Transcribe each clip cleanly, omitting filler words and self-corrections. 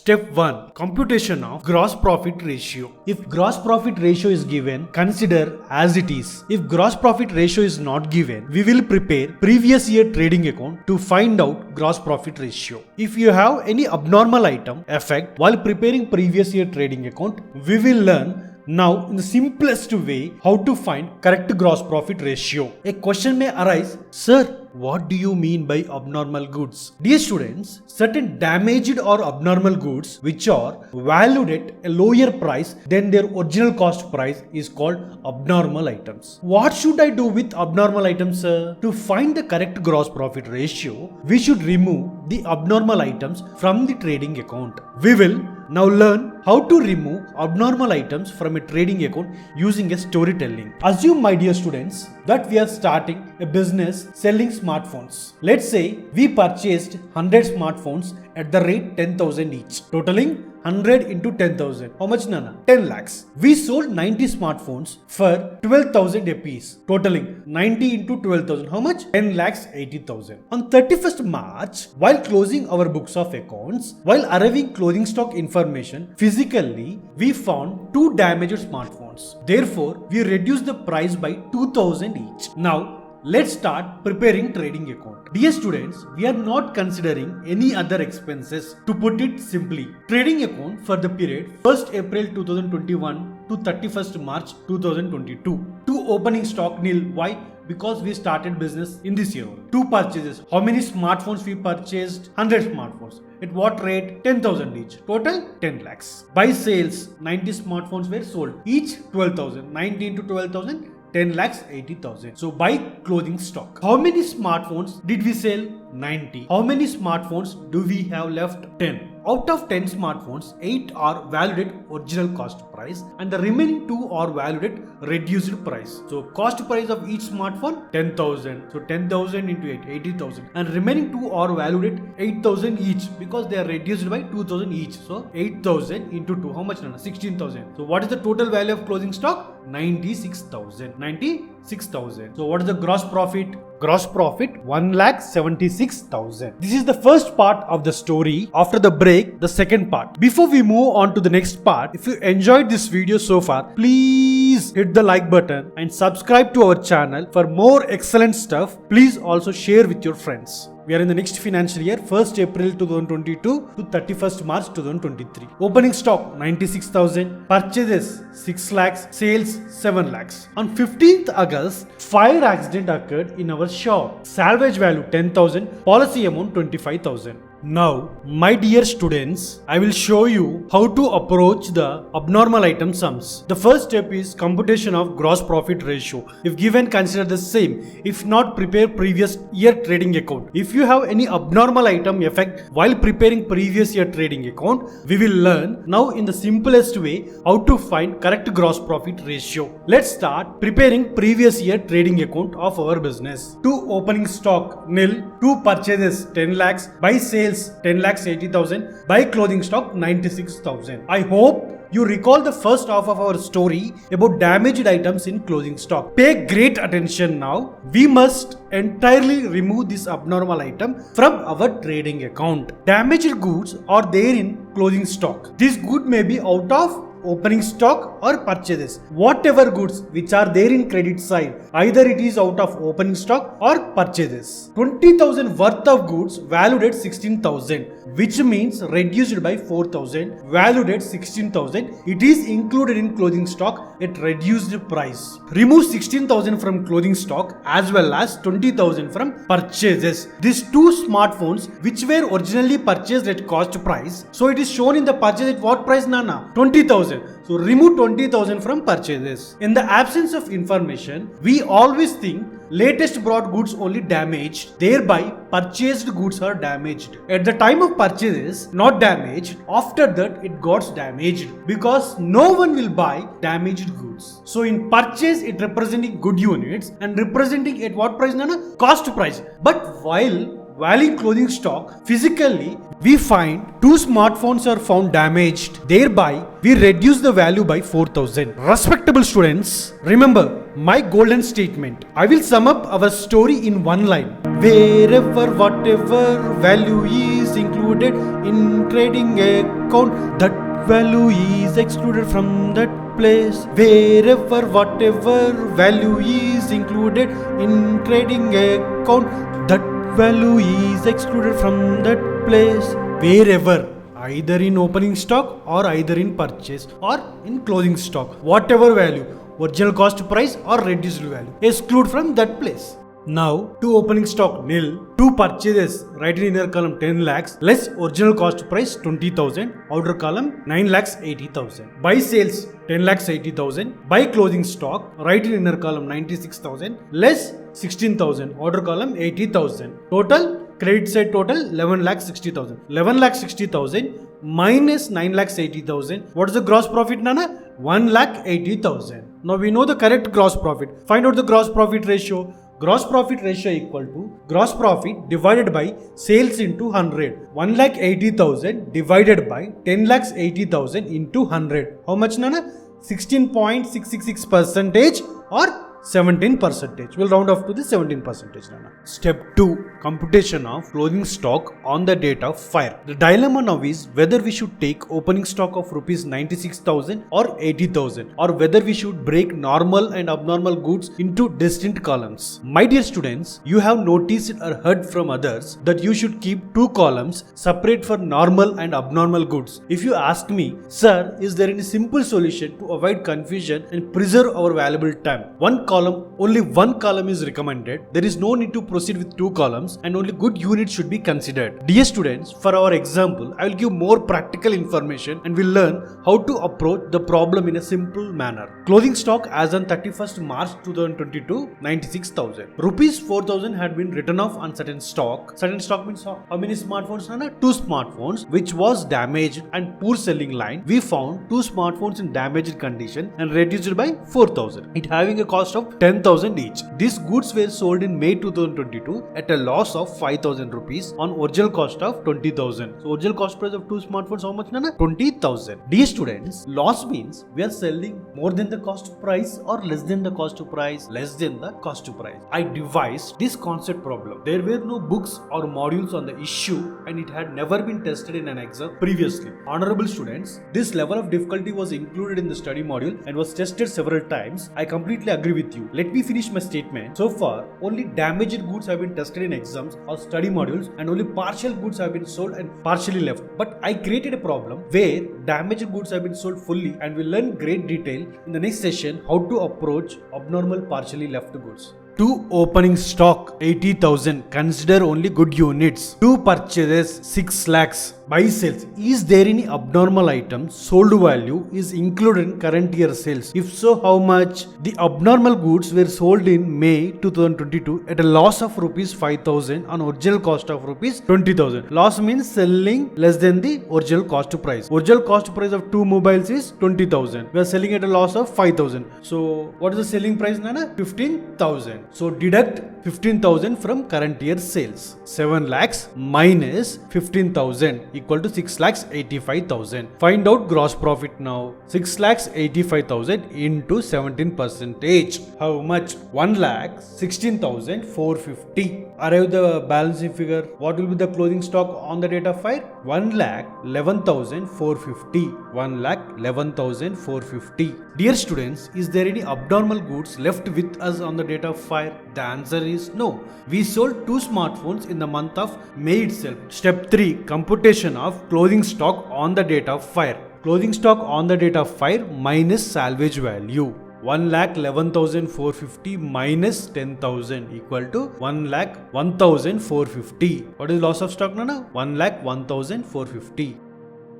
Step 1. Computation of gross profit ratio. If gross profit ratio is given, consider as it is. If gross profit ratio is not given, we will prepare previous year trading account to find out gross profit ratio. If you have any abnormal item effect while preparing previous year trading account, we will learn now in the simplest way how to find correct gross profit ratio. A question may arise, sir, what do you mean by abnormal goods? Dear students, certain damaged or abnormal goods which are valued at a lower price than their original cost price is called abnormal items. What should I do with abnormal items, sir? To find the correct gross profit ratio, we should remove the abnormal items from the trading account. We will now learn how to remove abnormal items from a trading account using a storytelling. Assume, my dear students, that we are starting a business selling smartphones. Let's say we purchased 100 smartphones at the rate 10,000 each, totaling 100 into 10,000. How much, Nana? 10 lakhs. We sold 90 smartphones for 12,000 apiece, totaling 90 into 12,000. How much? 10 lakhs 80,000. On 31st March, while closing our books of accounts, while arriving closing stock information, physically we found 2 damaged smartphones. Therefore, we reduced the price by 2,000 each. Now, let's start preparing trading account. Dear students, we are not considering any other expenses. To put it simply, trading account for the period 1st April 2021 to 31st March 2022. 2 opening stock nil. Why? Because we started business in this year. 2 purchases. How many smartphones we purchased? 100 smartphones. At what rate? 10,000 each. Total 10 lakhs. By sales, 90 smartphones were sold. Each 12,000. 90 into 12,000. 10 lakhs 80,000. So by closing stock, how many smartphones did we sell? 90. How many smartphones do we have left? 10. Out of 10 smartphones, 8 are valued at original cost price and the remaining 2 are valued at reduced price. So cost price of each smartphone 10,000. So 10,000 into 8, 80,000, and remaining 2 are valued at 8,000 each because they are reduced by 2,000 each. So 8,000 into 2, how much? 16,000. So what is the total value of closing stock? 96,000. 96,000. So what is the gross profit? Gross profit 1,76,000. This is the first part of the story. After the break, the second part. Before we move on to the next part, if you enjoyed this video so far, please hit the like button and subscribe to our channel for more excellent stuff. Please also share with your friends. We are in the next financial year, 1st April 2022 to 31st March 2023. Opening stock 96,000, purchases 6 lakhs, sales 7 lakhs. On 15th August, fire accident occurred in our shop. Salvage value 10,000, policy amount 25,000. Now, my dear students, I will show you how to approach the abnormal item sums. The first step is computation of gross profit ratio. If given, consider the same. If not, prepare previous year trading account. If you have any abnormal item effect while preparing previous year trading account, we will learn now in the simplest way how to find correct gross profit ratio. Let's start preparing previous year trading account of our business. 2 opening stock nil, 2 purchases 10 lakhs, by sales 10 lakhs 80,000, by closing stock 96,000. I hope you recall the first half of our story about damaged items in closing stock. Pay great attention now. We must entirely remove this abnormal item from our trading account. Damaged goods are there in closing stock. This good may be out of opening stock or purchases. Whatever goods which are there in credit side, either it is out of opening stock or purchases. 20,000 worth of goods valued at 16,000, which means reduced by 4,000, valued at 16,000. It is included in closing stock at reduced price. Remove 16,000 from closing stock as well as 20,000 from purchases. These 2 smartphones which were originally purchased at cost price, so it is shown in the purchase at what price, Nana? 20,000. So remove 20,000 from purchases. In the absence of information, we always think latest brought goods only damaged, thereby purchased goods are damaged. At the time of purchases, not damaged. After that, it got damaged because no one will buy damaged goods. So in purchase, it representing good units and representing at what price, Nana? Cost price. But while in closing stock, physically, we find 2 smartphones are found damaged. Thereby, we reduce the value by 4,000. Respectable students, remember my golden statement. I will sum up our story in one line. Wherever, whatever value is included included in trading account, that value is excluded from that place. Wherever whatever value is included in trading account, that value is excluded from that place. Wherever, either in opening stock or either in purchase or in closing stock, whatever value, original cost price or reduced value, exclude from that place. Now, to opening stock nil, to purchases, right in inner column 10 lakhs, less original cost price 20,000, outer column 9 lakhs 80,000. By sales 10 lakhs 80,000, by closing stock, right in inner column 96,000, less 16,000, outer column 80,000. Total, credit side total 11 lakhs 60,000. 11 lakhs 60,000 minus 9 lakhs 80,000. What is the gross profit, Nana? 1 lakh 80,000. Now we know the correct gross profit. Find out the gross profit ratio. Gross profit ratio equal to gross profit divided by sales into 100. 1 lakh 80,000 divided by 10 lakhs 80,000 into 100. How much, Nana? 16.666% or 17%. We'll round off to the 17%. Nana. Step 2. Computation of closing stock on the date of fire. The dilemma now is whether we should take opening stock of rupees 96,000 or 80,000, or whether we should break normal and abnormal goods into distinct columns. My dear students, you have noticed or heard from others that you should keep two columns separate for normal and abnormal goods. If you ask me, sir, is there any simple solution to avoid confusion and preserve our valuable time? Only one column is recommended. There is no need to proceed with two columns, and only good units should be considered. Dear students, for our example, I will give more practical information and we'll learn how to approach the problem in a simple manner. Closing stock as on 31st March 2022, 96,000. Rupees 4,000 had been written off on certain stock. Certain stock means how many smartphones, Nana? 2 smartphones, which was damaged and poor selling line. We found 2 smartphones in damaged condition and reduced by 4,000. It having a cost of 10,000 each. These goods were sold in May 2022 at a loss of 5,000 rupees on original cost of 20,000. So original cost price of 2 smartphones, how much, Nana? 20,000. Dear students, loss means we are selling more than the cost price or less than the cost price, less than the cost price. I devised this concept problem. There were no books or modules on the issue and it had never been tested in an exam previously. Honorable students, this level of difficulty was included in the study module and was tested several times. I completely agree with you. Let me finish my statement. So far, only damaged goods have been tested in exams or study modules and only partial goods have been sold and partially left. But I created a problem where damaged goods have been sold fully, and we'll learn great detail in the next session how to approach abnormal partially left goods. To opening stock 80,000, consider only good units. To purchases 6 lakhs. By sales, is there any abnormal item sold value is included in current year sales? If so, how much? The abnormal goods were sold in May 2022 at a loss of rupees 5,000 on original cost of rupees 20,000. Loss means selling less than the original cost price. Original cost price of 2 mobiles is 20,000. We are selling at a loss of 5,000. So what is the selling price, Nana? 15,000. So deduct 15,000 from current year sales. 7 lakhs minus 15,000 equal to 6 lakhs 85,000. Find out gross profit now. 6 lakhs 85,000 into 17%. How much? 1 lakh 16,450. Arrive the balancing figure. What will be the closing stock on the date of fire? 1 lakh 11,450. 1 lakh 11,450. Dear students, is there any abnormal goods left with us on the date of fire? The answer is no. We sold 2 smartphones in the month of May itself. Step 3. Computation of closing stock on the date of fire. Closing stock on the date of fire minus salvage value. 1 lakh 11,450 minus 10,000 equal to 1 lakh 1,450. What is loss of stock, Nana? 1 lakh 1,450.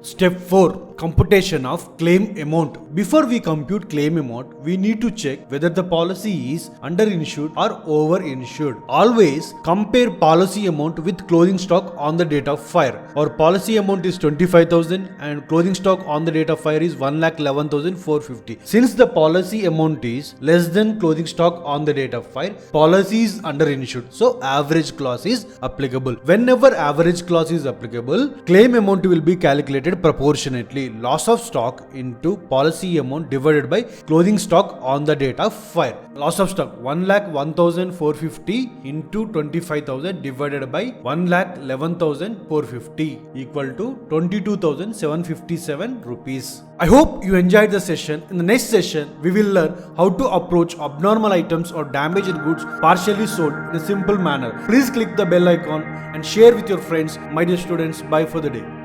Step 4. Computation of claim amount. Before we compute claim amount, we need to check whether the policy is underinsured or overinsured. Always compare policy amount with closing stock on the date of fire. Our policy amount is 25,000 and closing stock on the date of fire is 1,11,450. Since the policy amount is less than closing stock on the date of fire, policy is underinsured. So average clause is applicable. Whenever average clause is applicable, claim amount will be calculated calculated proportionately. Loss of stock into policy amount divided by closing stock on the date of fire. Loss of stock 1,01,450 into 25,000 divided by 1,11,450 equal to 22,757 rupees. I hope you enjoyed the session. In the next session, we will learn how to approach abnormal items or damaged goods partially sold in a simple manner. Please click the bell icon and share with your friends. My dear students, bye for the day.